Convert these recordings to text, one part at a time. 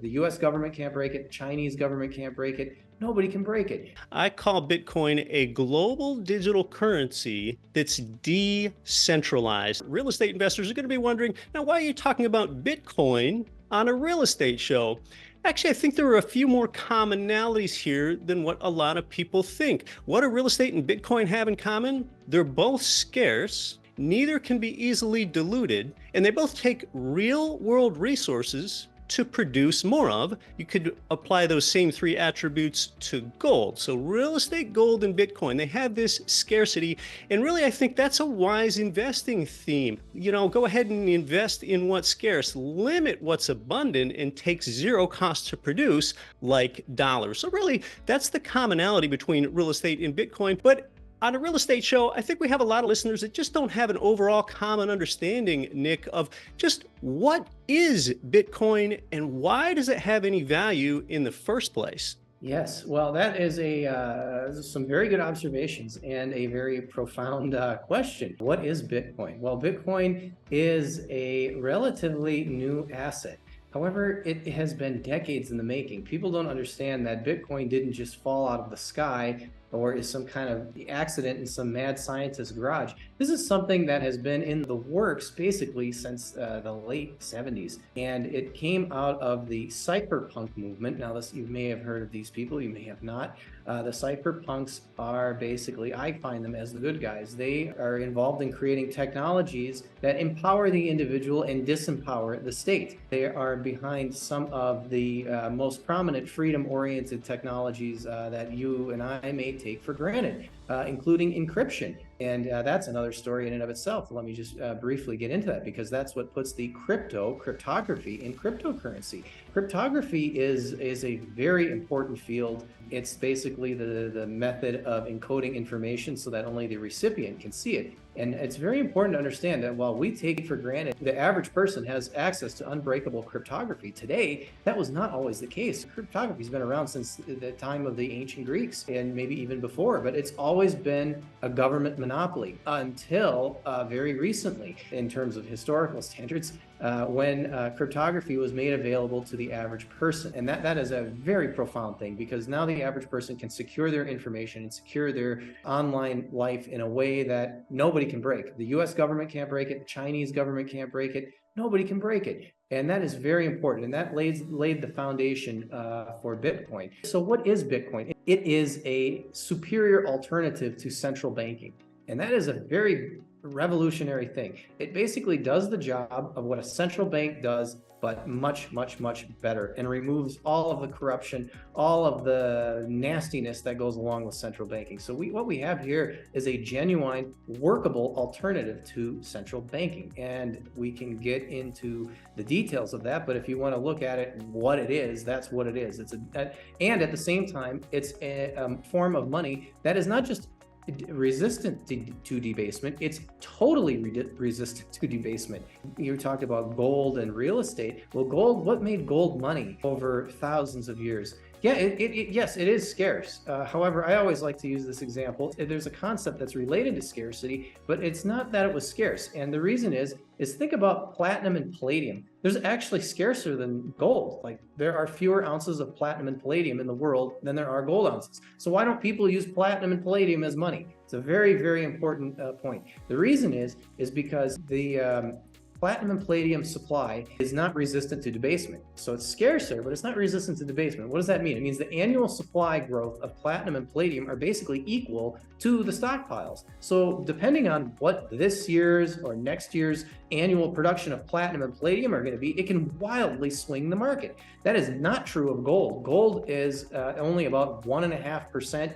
The US government can't break it. The Chinese government can't break it. Nobody can break it. I call Bitcoin a global digital currency that's decentralized. Real estate investors are going to be wondering, now, why are you talking about Bitcoin on a real estate show? Actually, I think there are a few more commonalities here than what a lot of people think. What do real estate and Bitcoin have in common? They're both scarce, neither can be easily diluted, and they both take real-world resources to produce more of. You could apply those same three attributes to gold. So real estate, gold, and Bitcoin, they have this scarcity. And really, I think that's a wise investing theme. Go ahead and invest in what's scarce, limit what's abundant, and takes zero cost to produce, like dollars. So really, that's the commonality between real estate and Bitcoin. But on a real estate show, I think we have a lot of listeners that just don't have an overall common understanding, Nick, of just what is Bitcoin and why does it have any value in the first place? Yes, well, that is some very good observations and a very profound question. What is Bitcoin? Well, Bitcoin is a relatively new asset. However, it has been decades in the making. People don't understand that Bitcoin didn't just fall out of the sky or is some kind of accident in some mad scientist's garage. This is something that has been in the works basically since the late 70s. And it came out of the cypherpunk movement. Now, you may have heard of these people, you may have not. The cypherpunks are basically, I find them as the good guys. They are involved in creating technologies that empower the individual and disempower the state. They are behind some of the most prominent freedom-oriented technologies that you and I may take for granted, including encryption. And that's another story in and of itself. Let me just briefly get into that, because that's what puts the cryptography in cryptocurrency. Cryptography is a very important field. It's basically the method of encoding information so that only the recipient can see it. And it's very important to understand that while we take for granted the average person has access to unbreakable cryptography today, that was not always the case. Cryptography has been around since the time of the ancient Greeks and maybe even before, but it's always been a government monopoly until very recently, in terms of historical standards, when cryptography was made available to the average person. And that is a very profound thing, because now the average person can secure their information and secure their online life in a way that nobody can break. The US government can't break it. The Chinese government can't break it. Nobody can break it. And that is very important. And that laid the foundation for Bitcoin. So what is Bitcoin? It is a superior alternative to central banking. And that is a very revolutionary thing. It basically does the job of what a central bank does, but much, much, much better, and removes all of the corruption, all of the nastiness that goes along with central banking. So what we have here is a genuine, workable alternative to central banking. And we can get into the details of that, but if you want to look at it, what it is, that's what it is. And at the same time, it's a form of money that is not just resistant to debasement, it's totally resistant to debasement. You talked about gold and real estate. Well, gold, what made gold money over thousands of years? Yeah, yes, it is scarce. However, I always like to use this example. There's a concept that's related to scarcity, but it's not that it was scarce. And the reason is think about platinum and palladium. There's actually scarcer than gold. Like, there are fewer ounces of platinum and palladium in the world than there are gold ounces. So why don't people use platinum and palladium as money? It's a very, very important point. The reason is because the platinum and palladium supply is not resistant to debasement. So it's scarcer, but it's not resistant to debasement. What does that mean? It means the annual supply growth of platinum and palladium are basically equal to the stockpiles. So depending on what this year's or next year's annual production of platinum and palladium are going to be, it can wildly swing the market. That is not true of gold. Gold is only about 1.5%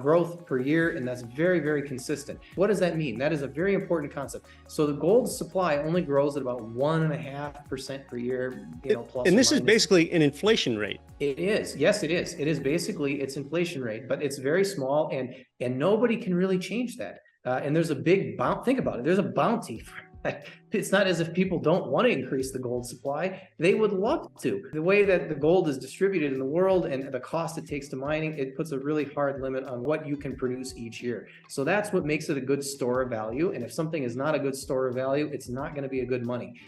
growth per year, and that's very, very consistent. What does that mean? That is a very important concept. So the gold supply only grows at about 1.5% per year, plus. And this is basically an inflation rate. It is. Yes, it is. It is basically its inflation rate, but it's very small, and nobody can really change that. And there's a big bounty. Think about it. There's a bounty for It's not as if people don't want to increase the gold supply. They would love to. The way that the gold is distributed in the world and the cost it takes to mining, it puts a really hard limit on what you can produce each year. So that's what makes it a good store of value. And if something is not a good store of value, it's not going to be a good money.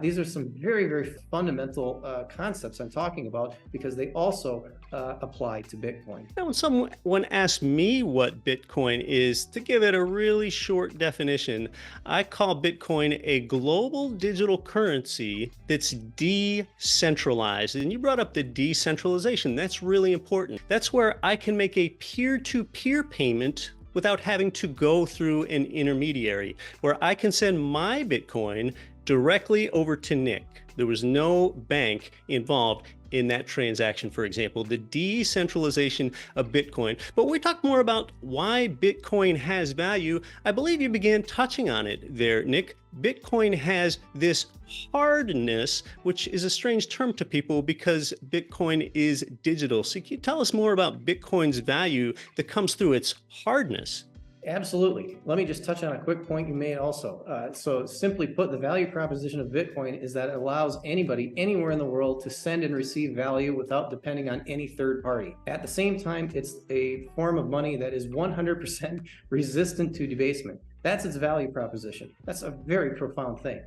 These are some very, very fundamental concepts I'm talking about because they also apply to Bitcoin. Now, when someone asks me what Bitcoin is, to give it a really short definition, I call Bitcoin a global digital currency that's decentralized. And you brought up the decentralization. That's really important. That's where I can make a peer-to-peer payment without having to go through an intermediary, where I can send my Bitcoin directly over to Nick. There was no bank involved in that transaction, for example, the decentralization of Bitcoin. But we talk more about why Bitcoin has value. I believe you began touching on it there, Nick. Bitcoin has this hardness, which is a strange term to people because Bitcoin is digital. So can you tell us more about Bitcoin's value that comes through its hardness? Absolutely. Let me just touch on a quick point you made also. So simply put, the value proposition of Bitcoin is that it allows anybody anywhere in the world to send and receive value without depending on any third party. At the same time, it's a form of money that is 100% resistant to debasement. That's its value proposition. That's a very profound thing.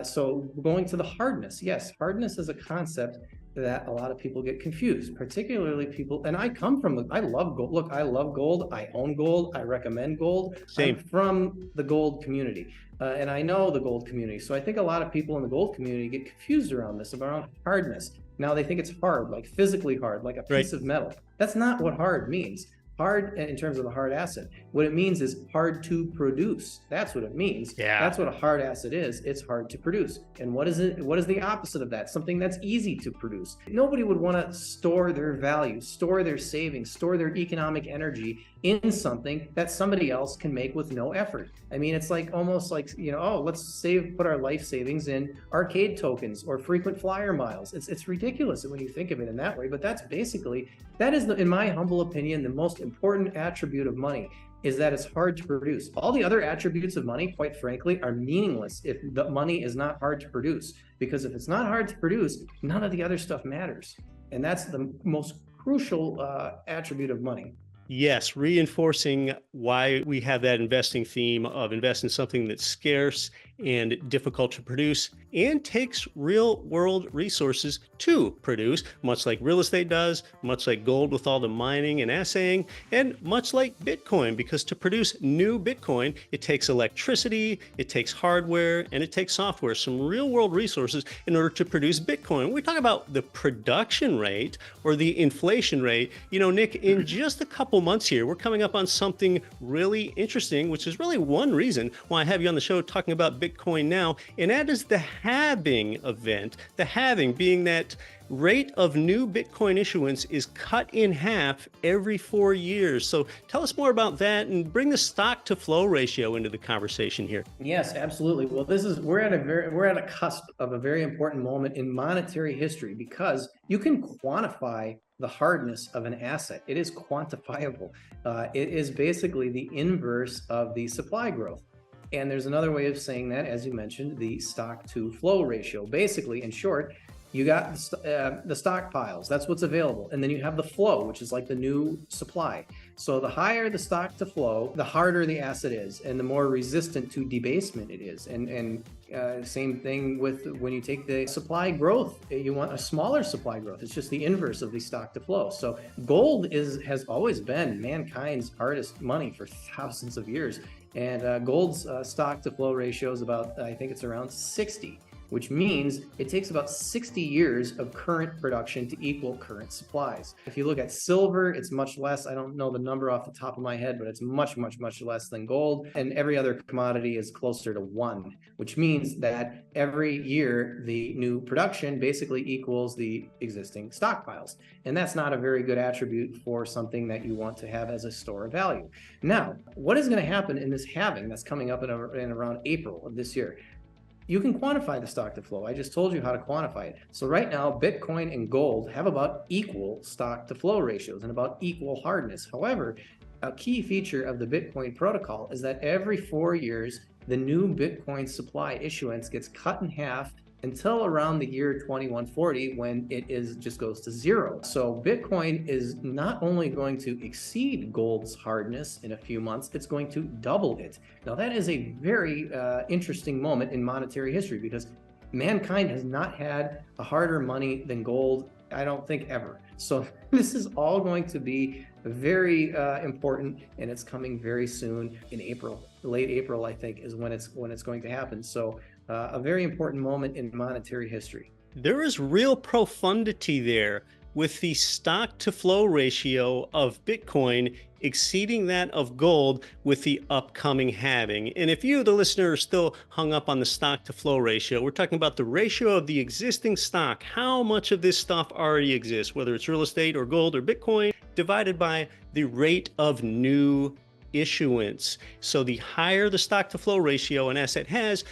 So going to the hardness, yes, hardness is a concept that a lot of people get confused, particularly people, and I come from, I love gold. Look, I love gold. I own gold. I recommend gold. Same. I'm from the gold community, and I know the gold community. So I think a lot of people in the gold community get confused around this, around hardness. Now they think it's hard, like physically hard, like a piece of metal. That's not what hard means. Hard in terms of the hard asset. What it means is hard to produce. That's what it means. Yeah. That's what a hard asset is. It's hard to produce. And what is it? What is the opposite of that? Something that's easy to produce. Nobody would want to store their value, store their savings, store their economic energy in something that somebody else can make with no effort. I mean, it's like almost like, oh, let's put our life savings in arcade tokens or frequent flyer miles. It's ridiculous when you think of it in that way, but that is, in my humble opinion, the most important attribute of money is that it's hard to produce. All the other attributes of money, quite frankly, are meaningless if the money is not hard to produce. Because if it's not hard to produce, none of the other stuff matters. And that's the most crucial attribute of money. Yes, reinforcing why we have that investing theme of invest in something that's scarce and difficult to produce and takes real world resources to produce, much like real estate does, much like gold with all the mining and assaying, and much like Bitcoin, because to produce new Bitcoin, it takes electricity, it takes hardware, and it takes software, some real world resources in order to produce Bitcoin. When we talk about the production rate or the inflation rate, Nick, in just a couple months here, we're coming up on something really interesting, which is really one reason why I have you on the show talking about Bitcoin now, and that is the halving event. The halving being that rate of new Bitcoin issuance is cut in half every 4 years. So tell us more about that and bring the stock to flow ratio into the conversation here. Yes, absolutely. Well, we're at a cusp of a very important moment in monetary history because you can quantify the hardness of an asset. It is quantifiable. It is basically the inverse of the supply growth. And there's another way of saying that, as you mentioned, the stock to flow ratio. Basically, in short, you got the stockpiles, that's what's available. And then you have the flow, which is like the new supply. So the higher the stock to flow, the harder the asset is and the more resistant to debasement it is. And same thing with when you take the supply growth, you want a smaller supply growth. It's just the inverse of the stock to flow. So gold has always been mankind's hardest money for thousands of years. And gold's stock to flow ratio is about, I think it's around 60. Which means it takes about 60 years of current production to equal current supplies. If you look at silver, it's much less. I don't know the number off the top of my head, but it's much, much, much less than gold. And every other commodity is closer to 1, which means that every year the new production basically equals the existing stockpiles. And that's not a very good attribute for something that you want to have as a store of value. Now, what is going to happen in this halving that's coming up in around April of this year? You can quantify the stock to flow. I just told you how to quantify it. So right now, Bitcoin and gold have about equal stock to flow ratios and about equal hardness. However, a key feature of the Bitcoin protocol is that every 4 years, the new Bitcoin supply issuance gets cut in half until around the year 2140 when just goes to zero. So Bitcoin is not only going to exceed gold's hardness in a few months, it's going to double it. Now that is a very interesting moment in monetary history because Mankind has not had a harder money than gold, I don't think, ever. So this is all going to be very important, and it's coming very soon in April. Late April, I think, is when it's going to happen. So a very important moment in monetary history. There is real profundity there, with the stock to flow ratio of Bitcoin exceeding that of gold with the upcoming halving. And if you, the listener, are still hung up on the stock to flow ratio, we're talking about the ratio of the existing stock, how much of this stuff already exists, whether it's real estate or gold or Bitcoin, divided by the rate of new issuance. So the higher the stock to flow ratio an asset has,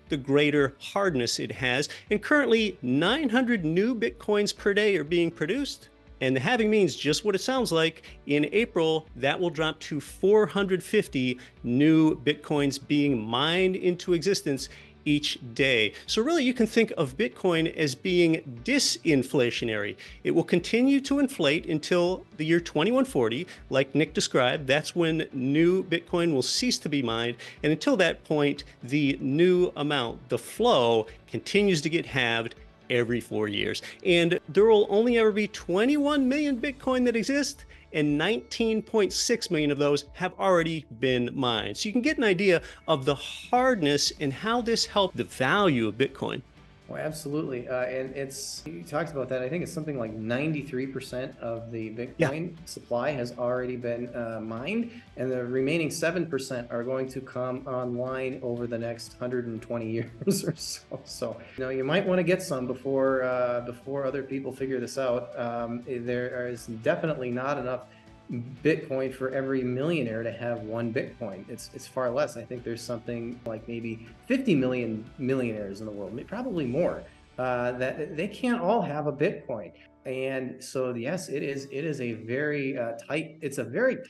the greater hardness it has. And currently 900 new Bitcoins per day are being produced. And the halving means just what it sounds like. In April, that will drop to 450 new Bitcoins being mined into existence each day. So really, you can think of Bitcoin as being disinflationary. It will continue to inflate until the year 2140, like Nick described. That's when new Bitcoin will cease to be mined. And until that point, the new amount, the flow, continues to get halved every 4 years. And there will only ever be 21 million Bitcoin that exist, and 19.6 million of those have already been mined. So you can get an idea of the hardness and how this helped the value of Bitcoin. Well, absolutely. And you talked about that. I think it's something like 93% of the Bitcoin supply has already been mined, and the remaining 7% are going to come online over the next 120 years or so. So, you might want to get some before other people figure this out. There is definitely not enough Bitcoin for every millionaire to have one Bitcoin. It's far less. I think there's something like maybe 50 million millionaires in the world, probably more, that they can't all have a Bitcoin. And so yes, it is a very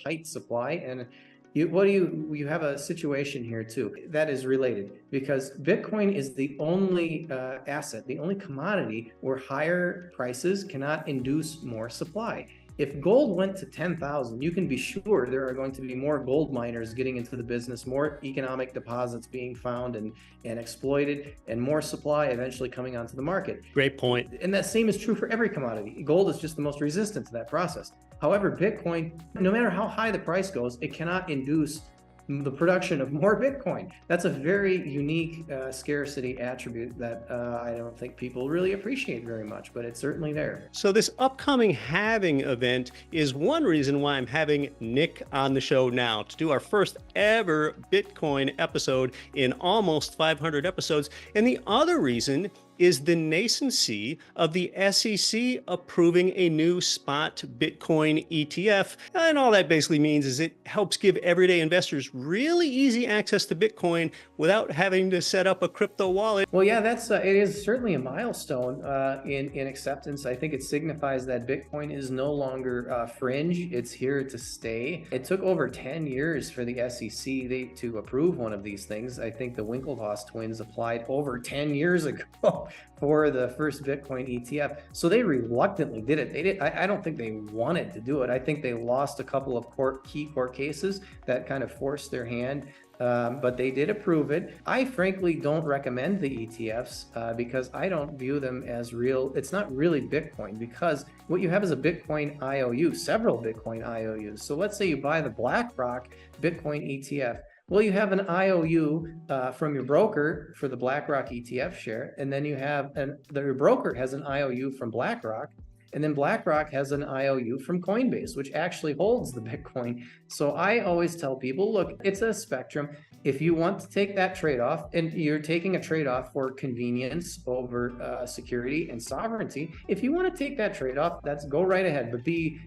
tight supply. And you have a situation here too that is related, because Bitcoin is the only asset, the only commodity where higher prices cannot induce more supply. If gold went to 10,000, you can be sure there are going to be more gold miners getting into the business, more economic deposits being found and exploited, and more supply eventually coming onto the market. Great point. And that same is true for every commodity. Gold is just the most resistant to that process. However, Bitcoin, no matter how high the price goes, it cannot induce the production of more Bitcoin. That's a very unique scarcity attribute that I don't think people really appreciate very much, but it's certainly there. So this upcoming halving event is one reason why I'm having Nick on the show now to do our first ever Bitcoin episode in almost 500 episodes. And the other reason is the nascency of the SEC approving a new spot Bitcoin ETF. And all that basically means is it helps give everyday investors really easy access to Bitcoin without having to set up a crypto wallet. Well, yeah, it is certainly a milestone in acceptance. I think it signifies that Bitcoin is no longer fringe. It's here to stay. It took over 10 years for the SEC to approve one of these things. I think the Winklevoss twins applied over 10 years ago for the first Bitcoin ETF. So they reluctantly did it. I don't think they wanted to do it. I think they lost a couple of key court cases that kind of forced their hand. But they did approve it. I frankly don't recommend the ETFs because I don't view them as real. It's not really Bitcoin, because what you have is a Bitcoin IOU, several Bitcoin IOUs. So let's say you buy the BlackRock Bitcoin ETF. Well, you have an IOU from your broker for the BlackRock ETF share, and then your broker has an IOU from BlackRock, and then BlackRock has an IOU from Coinbase, which actually holds the Bitcoin. So I always tell people, look, it's a spectrum. If you want to take that trade-off, and you're taking a trade-off for convenience over security and sovereignty, if you want to take that trade-off, go right ahead, but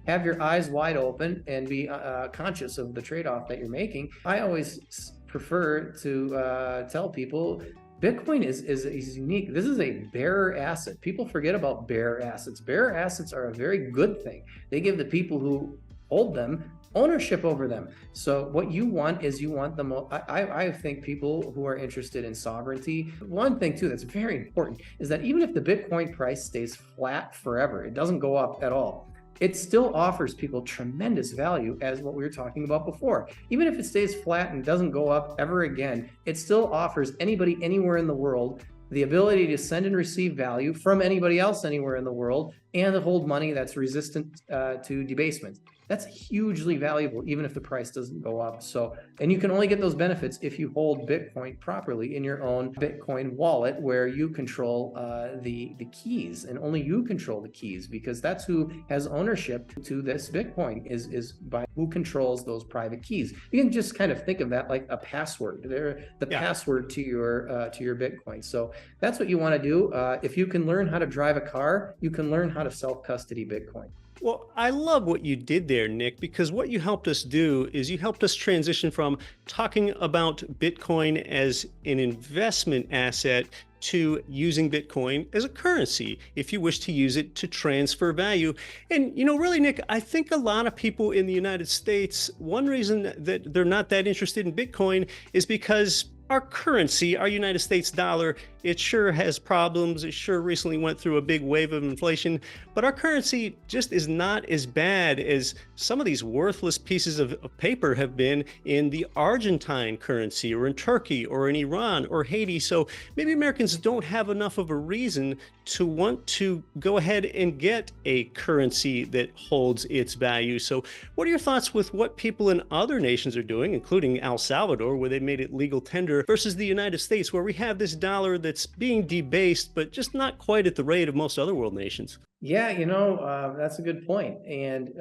have your eyes wide open and be conscious of the trade-off that you're making. I always prefer to tell people Bitcoin is unique. This is a bearer asset. People forget about bearer assets. Bearer assets are a very good thing. They give the people who hold them ownership over them. So what you want is I think people who are interested in sovereignty, one thing too that's very important is that even if the Bitcoin price stays flat forever, it doesn't go up at all, it still offers people tremendous value, as what we were talking about before. Even if it stays flat and doesn't go up ever again, it still offers anybody anywhere in the world the ability to send and receive value from anybody else anywhere in the world, and to hold money that's resistant to debasement. That's hugely valuable, even if the price doesn't go up. So, and you can only get those benefits if you hold Bitcoin properly in your own Bitcoin wallet, where you control the keys, and only you control the keys, because that's who has ownership to this Bitcoin, is by who controls those private keys. You can just kind of think of that like a password. They're the password to your Bitcoin. So that's what you want to do. If you can learn how to drive a car, you can learn how to self-custody Bitcoin. Well, I love what you did there, Nick, because what you helped us do is you helped us transition from talking about Bitcoin as an investment asset to using Bitcoin as a currency if you wish to use it to transfer value. And, really, Nick, I think a lot of people in the United States, one reason that they're not that interested in Bitcoin is because our currency, our United States dollar, it sure has problems. It sure recently went through a big wave of inflation, but our currency just is not as bad as some of these worthless pieces of paper have been in the Argentine currency, or in Turkey, or in Iran, or Haiti. So maybe Americans don't have enough of a reason to want to go ahead and get a currency that holds its value. So what are your thoughts with what people in other nations are doing, including El Salvador, where they made it legal tender, versus the United States, where we have this dollar that's being debased, but just not quite at the rate of most other world nations? Yeah, that's a good point. And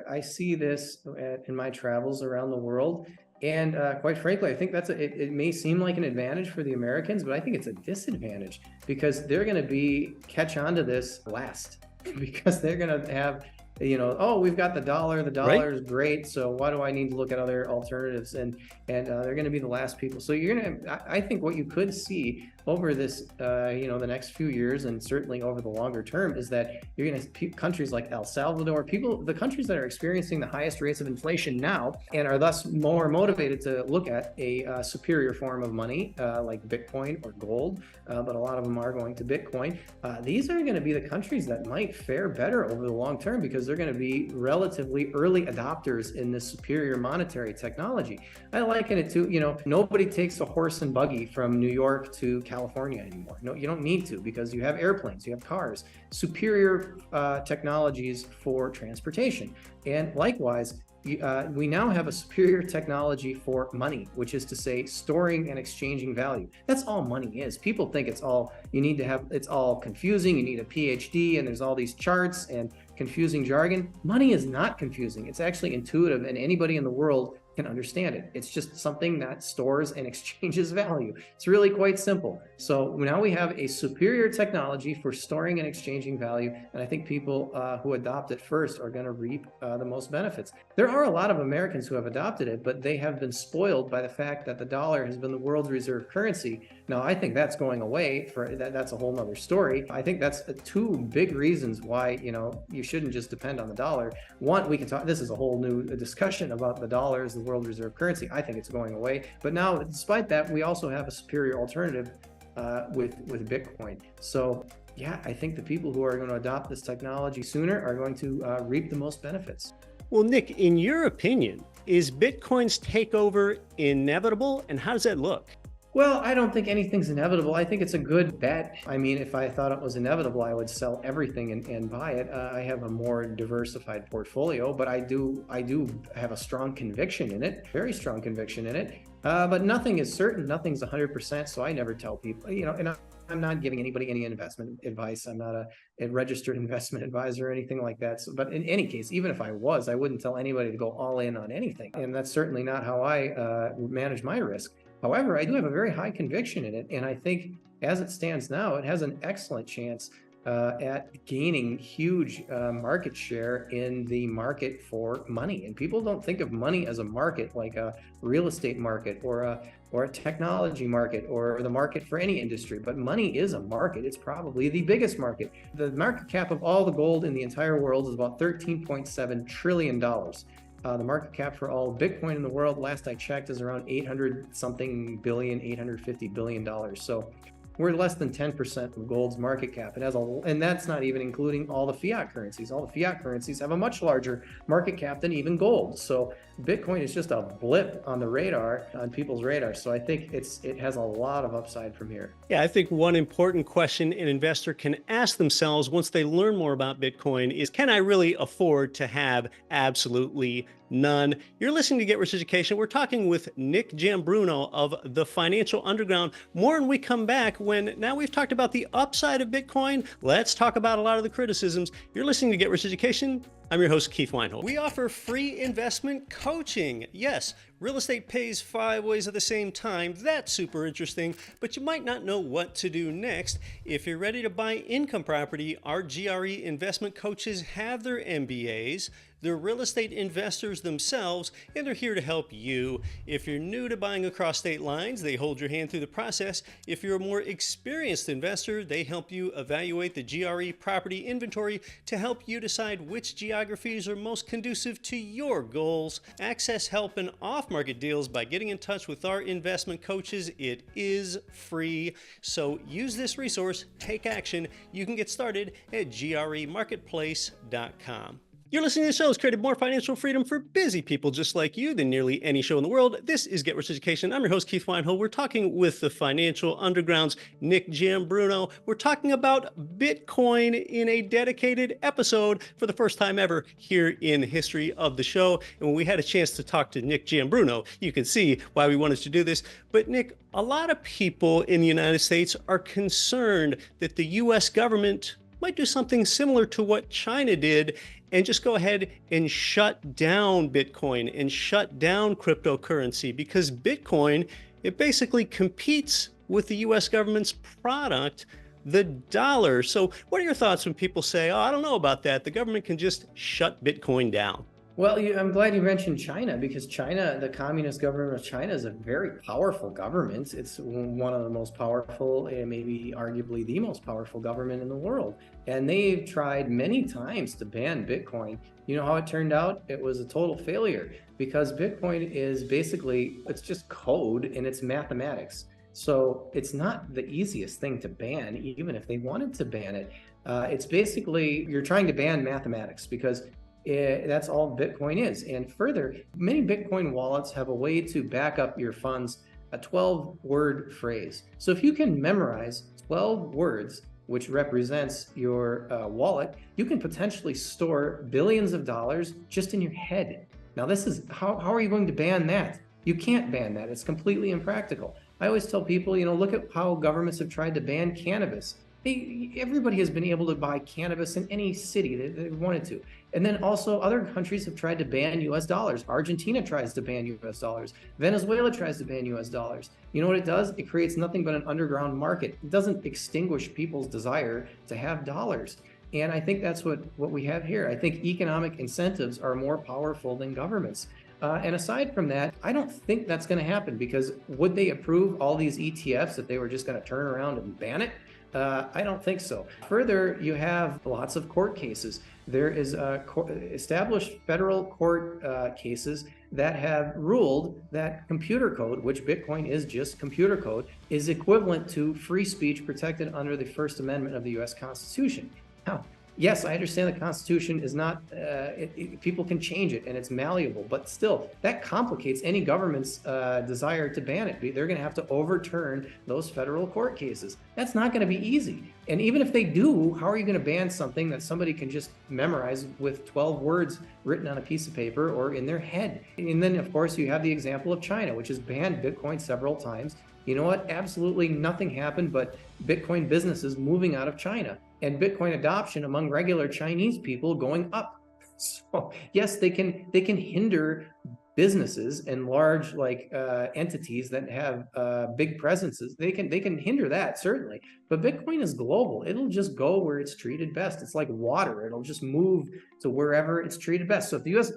I see this in my travels around the world. And quite frankly, I think it may seem like an advantage for the Americans, but I think it's a disadvantage, because they're going to catch on to this last, because they're going to have, oh, we've got the dollar is great, so why do I need to look at other alternatives? And they're going to be the last people. So I think what you could see over this, the next few years, and certainly over the longer term, is that you're going to countries like El Salvador, the countries that are experiencing the highest rates of inflation now, and are thus more motivated to look at a superior form of money like Bitcoin or gold, but a lot of them are going to Bitcoin. These are going to be the countries that might fare better over the long term, because they're going to be relatively early adopters in this superior monetary technology. I liken it to, nobody takes a horse and buggy from New York to California anymore. No, you don't need to, because you have airplanes, you have cars, superior technologies for transportation. And likewise, we now have a superior technology for money, which is to say storing and exchanging value. That's all money is. People think it's all confusing. You need a PhD, and there's all these charts and confusing jargon. Money is not confusing. It's actually intuitive, and anybody in the world can understand it. It's just something that stores and exchanges value. It's really quite simple. So now we have a superior technology for storing and exchanging value, and I think people who adopt it first are going to reap the most benefits. There are a lot of Americans who have adopted it, but they have been spoiled by the fact that the dollar has been the world's reserve currency. Now, I think that's going away. That's a whole nother story. I think that's two big reasons why you shouldn't just depend on the dollar. One, we can talk. This is a whole new discussion about the dollar as the world reserve currency. I think it's going away. But now, despite that, we also have a superior alternative with Bitcoin. So yeah, I think the people who are going to adopt this technology sooner are going to reap the most benefits. Well, Nick, in your opinion, is Bitcoin's takeover inevitable, and how does that look? Well, I don't think anything's inevitable. I think it's a good bet. I mean, if I thought it was inevitable, I would sell everything and buy it. I have a more diversified portfolio, but I do have a strong conviction in it, very strong conviction in it. But nothing is certain. Nothing's 100%. So I never tell people, and I'm not giving anybody any investment advice. I'm not a registered investment advisor or anything like that. So, but in any case, even if I was, I wouldn't tell anybody to go all in on anything. And that's certainly not how I manage my risk. However, I do have a very high conviction in it, and I think as it stands now, it has an excellent chance at gaining huge market share in the market for money. And people don't think of money as a market like a real estate market or a technology market or the market for any industry, but money is a market. It's probably the biggest market. The market cap of all the gold in the entire world is about $13.7 trillion. The market cap for all Bitcoin in the world, last I checked, is around $800 something billion, $850 billion. So we're less than 10% of gold's market cap. It has and that's not even including all the fiat currencies. All the fiat currencies have a much larger market cap than even gold. So Bitcoin is just a blip on the radar, on people's radar. So I think it has a lot of upside from here. Yeah, I think one important question an investor can ask themselves once they learn more about Bitcoin is, can I really afford to have absolutely none? You're listening to Get Rich Education. We're talking with Nick Giambruno of the Financial Underground. More when we come back, when now we've talked about the upside of Bitcoin. Let's talk about a lot of the criticisms. You're listening to Get Rich Education. I'm your host, Keith Weinhold. We offer free investment coaching. Yes, real estate pays 5 ways at the same time. That's super interesting, but you might not know what to do next. If you're ready to buy income property, our GRE investment coaches have their MBAs. They're real estate investors themselves, and they're here to help you. If you're new to buying across state lines, they hold your hand through the process. If you're a more experienced investor, they help you evaluate the GRE property inventory to help you decide which geographies are most conducive to your goals. Access help and off-market deals by getting in touch with our investment coaches. It is free, so use this resource, take action. You can get started at gremarketplace.com. You're listening to the show that's created more financial freedom for busy people just like you than nearly any show in the world. This is Get Rich Education. I'm your host, Keith Weinhold. We're talking with the Financial Underground's Nick Giambruno. We're talking about Bitcoin in a dedicated episode for the first time ever here in the history of the show. And when we had a chance to talk to Nick Giambruno, you can see why we wanted to do this. But Nick, a lot of people in the United States are concerned that the U.S. government might do something similar to what China did and just go ahead and shut down Bitcoin and shut down cryptocurrency, because Bitcoin, it basically competes with the US government's product, the dollar. So what are your thoughts when people say, oh, I don't know about that, the government can just shut Bitcoin down? Well, I'm glad you mentioned China, because China, the communist government of China, is a very powerful government. It's one of the most powerful, and maybe arguably the most powerful government in the world. And they've tried many times to ban Bitcoin. You know how it turned out? It was a total failure, because Bitcoin is basically, it's just code and it's mathematics. So it's not the easiest thing to ban, even if they wanted to ban it. It's basically, you're trying to ban mathematics, because that's all Bitcoin is. And further, many Bitcoin wallets have a way to back up your funds, a 12-word phrase. So if you can memorize 12 words, which represents your wallet, you can potentially store billions of dollars just in your head. Now, this is, how are you going to ban that? You can't ban that. It's completely impractical. I always tell people, look at how governments have tried to ban cannabis. Everybody has been able to buy cannabis in any city that they wanted to. And then also other countries have tried to ban US dollars. Argentina tries to ban US dollars. Venezuela tries to ban US dollars. You know what it does? It creates nothing but an underground market. It doesn't extinguish people's desire to have dollars. And I think that's what we have here. I think economic incentives are more powerful than governments. And aside from that, I don't think that's going to happen, because would they approve all these ETFs if they were just going to turn around and ban it? I don't think so. Further, you have lots of court cases. There is established federal court cases that have ruled that computer code, which Bitcoin is just computer code, is equivalent to free speech protected under the First Amendment of the US Constitution. Now, yes, I understand the Constitution is not, people can change it and it's malleable, but still, that complicates any government's desire to ban it. They're going to have to overturn those federal court cases. That's not going to be easy. And even if they do, how are you going to ban something that somebody can just memorize with 12 words written on a piece of paper or in their head? And then, of course, you have the example of China, which has banned Bitcoin several times. You know what? Absolutely nothing happened but Bitcoin businesses moving out of China and Bitcoin adoption among regular Chinese people going up. So yes, they can hinder businesses and large entities that have big presences. They can hinder that, certainly. But Bitcoin is global. It'll just go where it's treated best. It's like water. It'll just move to wherever it's treated best. So if the US,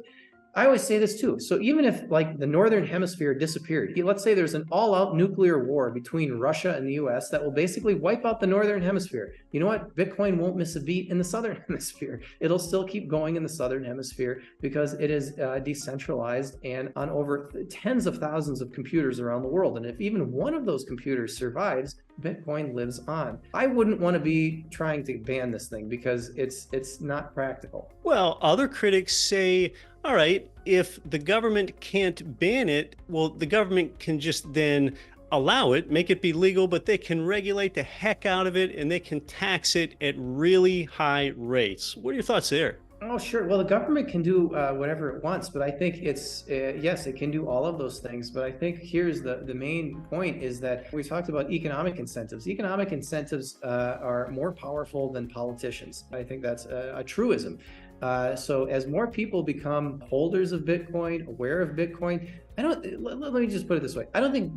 I always say this too. So even if like the Northern Hemisphere disappeared, let's say there's an all-out nuclear war between Russia and the US that will basically wipe out the Northern Hemisphere. You know what? Bitcoin won't miss a beat in the Southern Hemisphere. It'll still keep going in the Southern Hemisphere because it is decentralized and on over tens of thousands of computers around the world. And if even one of those computers survives, Bitcoin lives on. I wouldn't want to be trying to ban this thing because it's not practical. Well, other critics say, all right, if the government can't ban it, well, the government can just then allow it, make it be legal, but they can regulate the heck out of it and they can tax it at really high rates. What are your thoughts there? Oh, sure. Well, the government can do whatever it wants, but I think it's, yes, it can do all of those things. But I think here's the main point is that we talked about economic incentives. Economic incentives are more powerful than politicians. I think that's a truism. So as more people become holders of Bitcoin, aware of Bitcoin, let me just put it this way. I don't think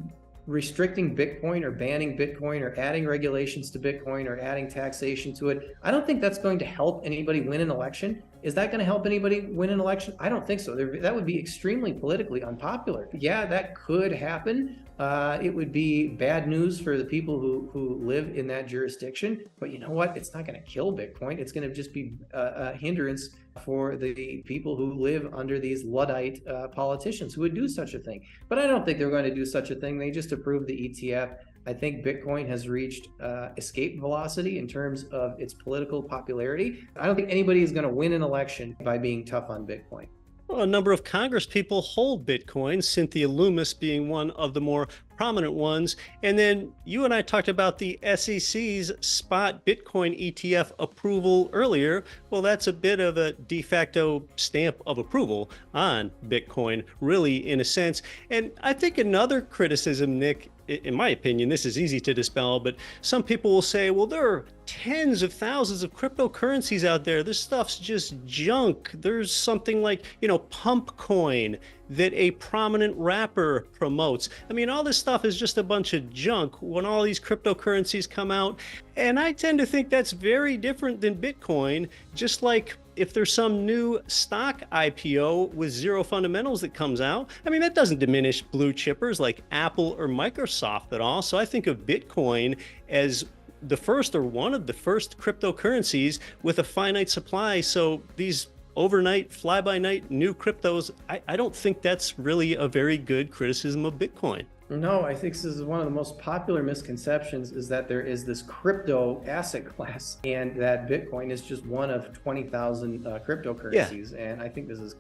restricting Bitcoin or banning Bitcoin or adding regulations to Bitcoin or adding taxation to it, I don't think that's going to help anybody win an election. Is that going to help anybody win an election? I don't think so. That would be extremely politically unpopular. Yeah, that could happen. It would be bad news for the people who live in that jurisdiction. But you know what? It's not going to kill Bitcoin. It's going to just be a hindrance for the people who live under these Luddite politicians who would do such a thing. But I don't think they're going to do such a thing. They just approved the ETF. I think Bitcoin has reached escape velocity in terms of its political popularity. I don't think anybody is going to win an election by being tough on Bitcoin. Well, a number of Congress people hold Bitcoin, Cynthia Loomis being one of the more prominent ones. And then you and I talked about the SEC's spot Bitcoin ETF approval earlier. Well, that's a bit of a de facto stamp of approval on Bitcoin, really, in a sense. And I think another criticism, Nick, in my opinion, this is easy to dispel, but some people will say, well, there are tens of thousands of cryptocurrencies out there. This stuff's just junk. There's something like, pump coin that a prominent rapper promotes. I mean, all this stuff is just a bunch of junk when all these cryptocurrencies come out. And I tend to think that's very different than Bitcoin, just like if there's some new stock IPO with zero fundamentals that comes out, I mean, that doesn't diminish blue chippers like Apple or Microsoft at all. So I think of Bitcoin as the first or one of the first cryptocurrencies with a finite supply. So these overnight, fly-by-night new cryptos, I don't think that's really a very good criticism of Bitcoin. No, I think this is one of the most popular misconceptions is that there is this crypto asset class and that Bitcoin is just one of 20,000 cryptocurrencies. Yeah. And I think this is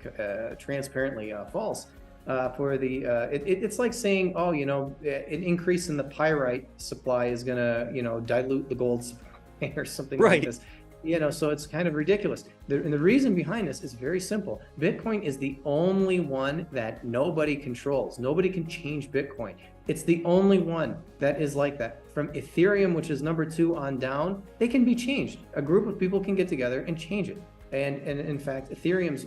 transparently false. It's like saying, oh, an increase in the pyrite supply is going to, dilute the gold supply or something like this. So it's kind of ridiculous. And the reason behind this is very simple. Bitcoin is the only one that nobody controls. Nobody can change Bitcoin. It's the only one that is like that. From Ethereum, which is number 2 on down, they can be changed. A group of people can get together and change it. And in fact, Ethereum's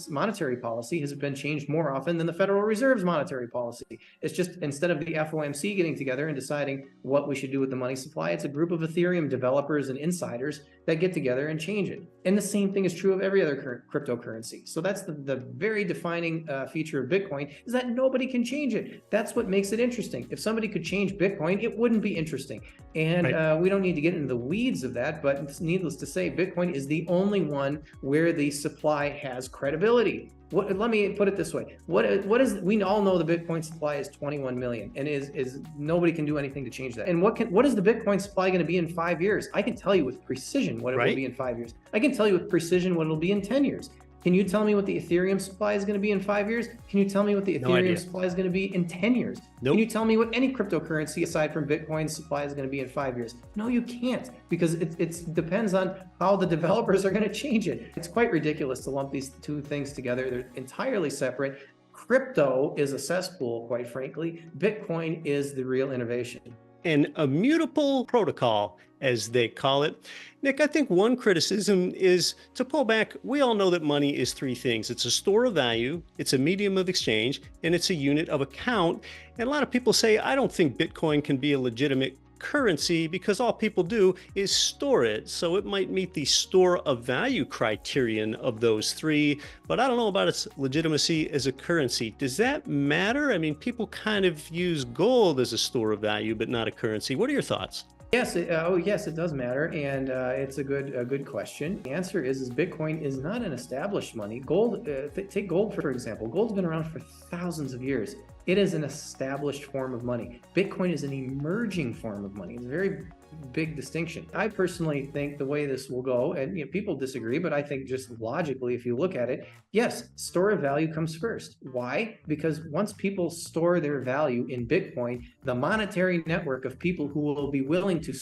monetary policy has been changed more often than the Federal Reserve's monetary policy. It's just instead of the FOMC getting together and deciding what we should do with the money supply, it's a group of Ethereum developers and insiders that get together and change it. And the same thing is true of every other cryptocurrency. So that's the very defining feature of Bitcoin is that nobody can change it. That's what makes it interesting. If somebody could change Bitcoin, it wouldn't be interesting. And we don't need to get into the weeds of that, but it's needless to say, Bitcoin is the only one where the supply has credibility. Let me put it this way. What is we all know the Bitcoin supply is 21 million and is nobody can do anything to change that. And what is the Bitcoin supply going to be in 5 years? I can tell you with precision what it will be in 5 years. I can tell you with precision what it'll be in 10 years. Can you tell me what the Ethereum supply is going to be in 5 years? Can you tell me what the Ethereum supply is going to be in 10 years? Nope. Can you tell me what any cryptocurrency aside from Bitcoin's supply is going to be in 5 years? No, you can't, because it depends on how the developers are going to change it. It's quite ridiculous to lump these two things together. They're entirely separate. Crypto is a cesspool, quite frankly. Bitcoin is the real innovation. An immutable protocol, as they call it. Nick, I think one criticism is to pull back. We all know that money is 3 things. It's a store of value, it's a medium of exchange, and it's a unit of account. And a lot of people say, I don't think Bitcoin can be a legitimate currency because all people do is store it. So it might meet the store of value criterion of those three, but I don't know about its legitimacy as a currency. Does that matter? I mean, people kind of use gold as a store of value, but not a currency. What are your thoughts? Yes, yes, it does matter, and it's a good question. The answer is Bitcoin is not an established money. Gold, take gold for example. Gold's been around for thousands of years. It is an established form of money. Bitcoin is an emerging form of money. It's a very big distinction. I personally think the way this will go, and people disagree, but I think just logically, if you look at it, yes, store of value comes first. Why? Because once people store their value in Bitcoin, the monetary network of people who will be willing to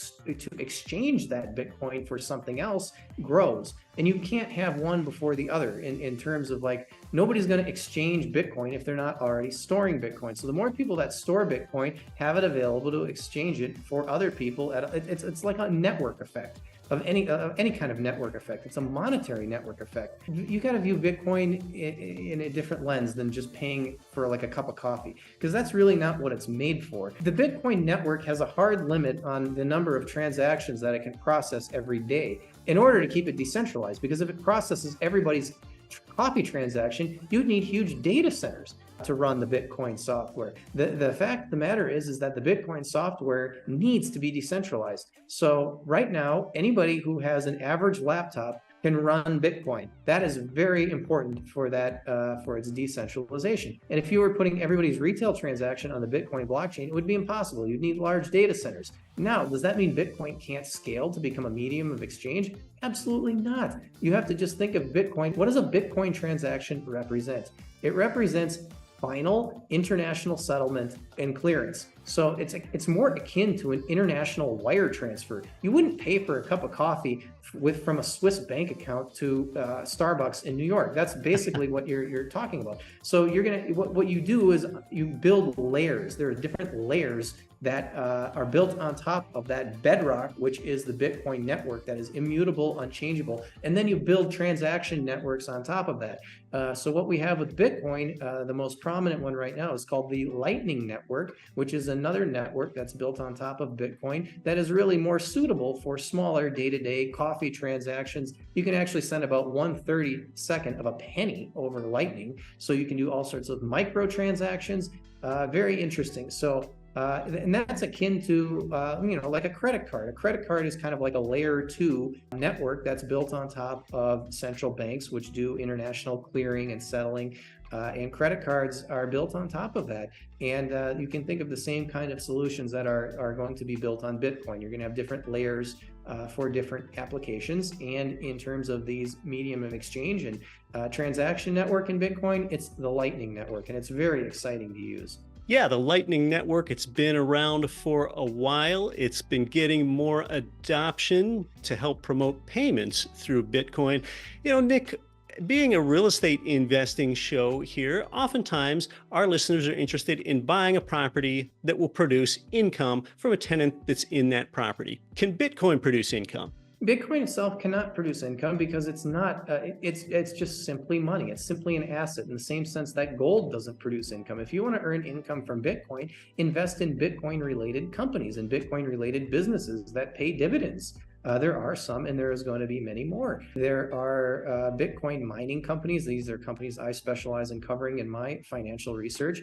exchange that Bitcoin for something else grows. And you can't have one before the other in terms of like, nobody's going to exchange Bitcoin if they're not already storing Bitcoin. So the more people that store Bitcoin have it available to exchange it for other people, it's like a network effect of any kind of network effect. It's a monetary network effect. You got to view Bitcoin in a different lens than just paying for like a cup of coffee, because that's really not what it's made for. The Bitcoin network has a hard limit on the number of transactions that it can process every day in order to keep it decentralized, because if it processes everybody's coffee transaction, you'd need huge data centers to run the Bitcoin software. The fact of the matter is that the Bitcoin software needs to be decentralized. So right now, anybody who has an average laptop can run Bitcoin. That is very important for that, for its decentralization. And if you were putting everybody's retail transaction on the Bitcoin blockchain, it would be impossible. You'd need large data centers. Now, does that mean Bitcoin can't scale to become a medium of exchange? Absolutely not. You have to just think of Bitcoin. What does a Bitcoin transaction represent? It represents final international settlement and clearance. So it's more akin to an international wire transfer. You wouldn't pay for a cup of coffee from a Swiss bank account to Starbucks in New York. That's basically what you're talking about. So what you do is you build layers. There are different layers that are built on top of that bedrock, which is the Bitcoin network that is immutable, unchangeable. And then you build transaction networks on top of that. So what we have with Bitcoin, the most prominent one right now is called the Lightning Network, which is another network that's built on top of Bitcoin that is really more suitable for smaller day-to-day coffee transactions. You can actually send about 1/32 of a penny over Lightning. So you can do all sorts of micro transactions. Very interesting. So and that's akin to, like a credit card. A credit card is kind of like a layer 2 network that's built on top of central banks, which do international clearing and settling. And credit cards are built on top of that. And you can think of the same kind of solutions that are going to be built on Bitcoin. You're going to have different layers for different applications. And in terms of these medium of exchange and transaction network in Bitcoin, it's the Lightning Network, and it's very exciting to use. Yeah, the Lightning Network, it's been around for a while. It's been getting more adoption to help promote payments through Bitcoin. Nick, being a real estate investing show here, oftentimes our listeners are interested in buying a property that will produce income from a tenant that's in that property. Can Bitcoin produce income? Bitcoin itself cannot produce income because it's not, it's just simply money. It's simply an asset in the same sense that gold doesn't produce income. If you want to earn income from Bitcoin, invest in Bitcoin related companies and Bitcoin related businesses that pay dividends. There are some, and there is going to be many more. There are Bitcoin mining companies. These are companies I specialize in covering in my financial research.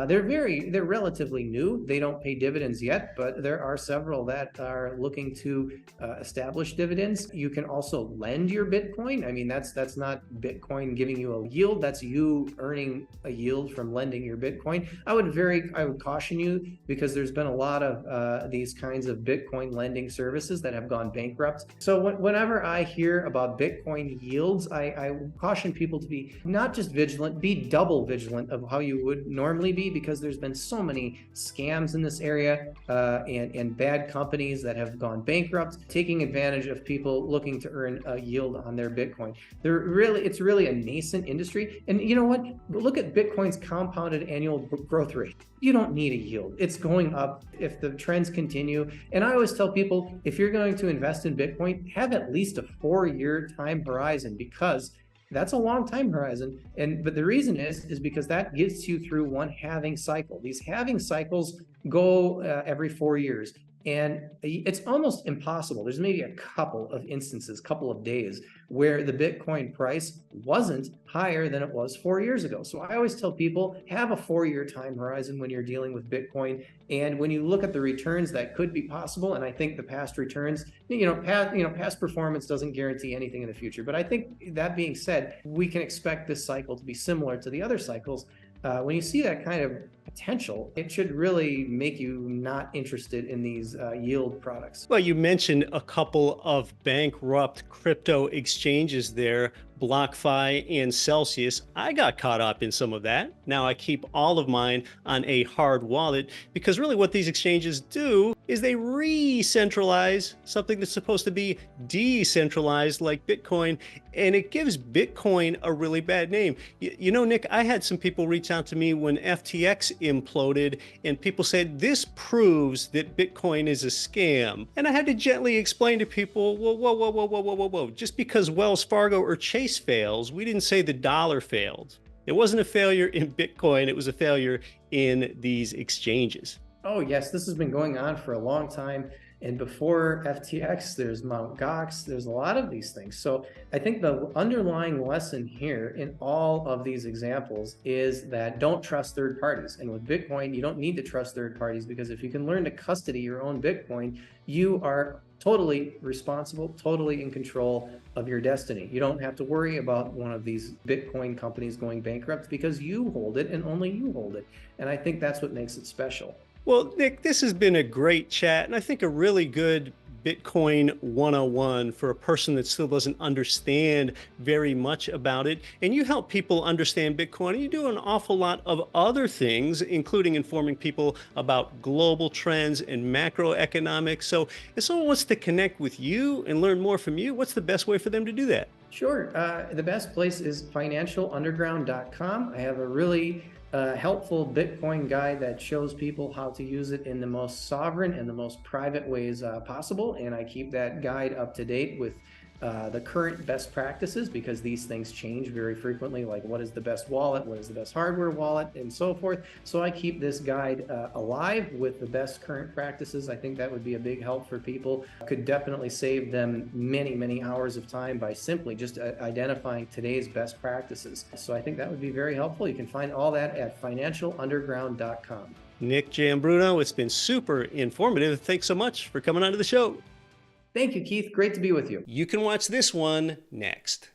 They're relatively new. They don't pay dividends yet, but there are several that are looking to establish dividends. You can also lend your Bitcoin. I mean, that's not Bitcoin giving you a yield. That's you earning a yield from lending your Bitcoin. I would caution you, because there's been a lot of these kinds of Bitcoin lending services that have gone bankrupt. So whenever I hear about Bitcoin yields, I caution people to be not just vigilant, be double vigilant of how you would normally be, because there's been so many scams in this area and bad companies that have gone bankrupt, taking advantage of people looking to earn a yield on their Bitcoin. It's really a nascent industry. And you know what? Look at Bitcoin's compounded annual growth rate. You don't need a yield. It's going up if the trends continue. And I always tell people, if you're going to invest in Bitcoin, have at least a 4-year time horizon, because that's a long time horizon. But the reason is because that gets you through one halving cycle. These halving cycles go every 4 years. And it's almost impossible. There's maybe a couple of instances, couple of days where the Bitcoin price wasn't higher than it was 4 years ago. So I always tell people, have a 4-year time horizon when you're dealing with Bitcoin. And when you look at the returns that could be possible, and I think the past returns, past performance doesn't guarantee anything in the future. But I think that being said, we can expect this cycle to be similar to the other cycles. When you see that kind of potential, it should really make you not interested in these yield products. Well, you mentioned a couple of bankrupt crypto exchanges there, BlockFi and Celsius. I got caught up in some of that. Now I keep all of mine on a hard wallet because really what these exchanges do is they re-centralize something that's supposed to be decentralized like Bitcoin, and it gives Bitcoin a really bad name. You know, Nick, I had some people reach out to me when FTX imploded, and people said this proves that Bitcoin is a scam. And I had to gently explain to people, whoa, whoa, whoa, whoa, whoa, whoa, whoa, whoa. Just because Wells Fargo or Chase fails, we didn't say the dollar failed. It wasn't a failure in Bitcoin, it was a failure in these exchanges. Oh, yes, this has been going on for a long time. And before FTX, there's Mt. Gox, there's a lot of these things. So I think the underlying lesson here in all of these examples is that don't trust third parties. And with Bitcoin, you don't need to trust third parties, because if you can learn to custody your own Bitcoin, you are totally responsible, totally in control of your destiny. You don't have to worry about one of these Bitcoin companies going bankrupt because you hold it and only you hold it. And I think that's what makes it special. Well, Nick, this has been a great chat, and I think a really good Bitcoin 101 for a person that still doesn't understand very much about it. And you help people understand Bitcoin, and you do an awful lot of other things, including informing people about global trends and macroeconomics. So if someone wants to connect with you and learn more from you, what's the best way for them to do that? Sure. The best place is financialunderground.com. I have a really helpful Bitcoin guide that shows people how to use it in the most sovereign and the most private ways possible. And I keep that guide up to date with the current best practices, because these things change very frequently, like what is the best wallet, what is the best hardware wallet, and so forth. So I keep this guide alive with the best current practices. I think that would be a big help for people. Could definitely save them many, many hours of time by simply just identifying today's best practices. So I think that would be very helpful. You can find all that at financialunderground.com. Nick Giambruno, it's been super informative. Thanks so much for coming onto the show. Thank you, Keith. Great to be with you. You can watch this one next.